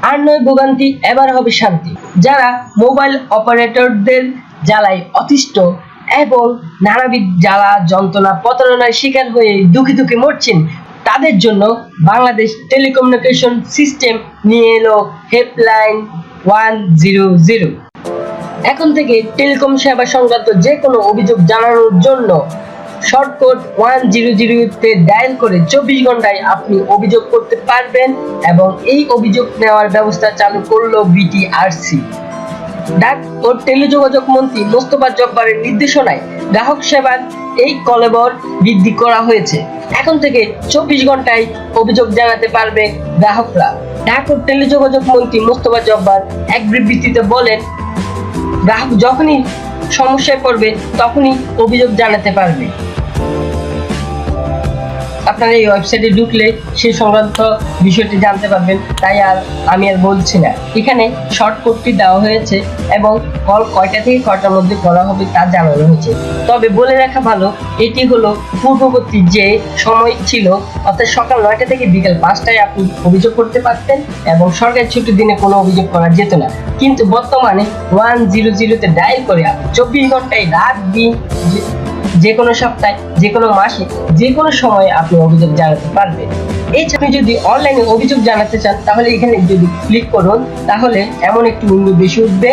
আর নয় ভোগান্তি, এবার হবে শান্তি। যারা মোবাইল অপারেটরদের জ্বালায় অতিষ্ঠ এবং নানাবিধ জ্বালা যন্ত্রণা প্রতারণার শিকার হয়ে দুঃখে দুঃখে মরছেন, তাদের জন্য বাংলাদেশ টেলিকমিউনিকেশন সিস্টেম নিয়ে এলো হেল্পলাইন 100। এখন থেকে টেলিকম সেবা সংক্রান্ত যে কোনো অভিযোগ জানানোর জন্য শর্টকোড 100-তে ডায়াল করে 24 ঘন্টায় আপনি অভিযোগ করতে পারবেন এবং এই অভিযোগ নেওয়ার ব্যবস্থা চালু করলো বিটিআরসি। ডাক ও টেলিযোগাযোগ মন্ত্রী মোস্তফা জব্বারের নির্দেশনায় গ্রাহক সেবার এই কলেবর বৃদ্ধি করা হয়েছে। এখন থেকে 24 ঘন্টায় অভিযোগ জানাতে পারবে গ্রাহকরা। ডাক ও টেলিযোগাযোগ মন্ত্রী মোস্তফা জব্বার এক বিবৃতিতে বলেন, গ্রাহক যখনই সমস্যায় পড়বে তখনই অভিযোগ জানাতে পারবে। আপনারা এই ওয়েবসাইটে ঢুকলে সেই সংক্রান্ত বিষয়টি জানতে পারবেন, তাই আমি বলছি না। এখানে শর্টকটটি দেওয়া হয়েছে এবং কল কয়টা থেকে কয়টার মধ্যে করা হবে তা জানানো হয়েছে। তবে বলে রাখা ভালো, এটি হলো পূর্ববর্তী যে সময় ছিল, অর্থাৎ সকাল 9টা থেকে বিকাল 5টায় আপনি অভিযোগ করতে পারতেন এবং সরকারি ছুটির দিনে কোনো অভিযোগ করা যেত না। কিন্তু বর্তমানে 100-তে ডায়াল করে আপনি 24 ঘন্টায় রাত দিন যে কোনো সপ্তাহে, যে কোনো মাসে, যে কোনো সময়ে আপনি অভিযোগ জানাতে পারবেন। এছাড়া আপনি যদি অনলাইনে অভিযোগ জানাতে চান তাহলে এখানে যদি ক্লিক করুন তাহলে এমন একটি উইন্ডো বেশি উঠবে।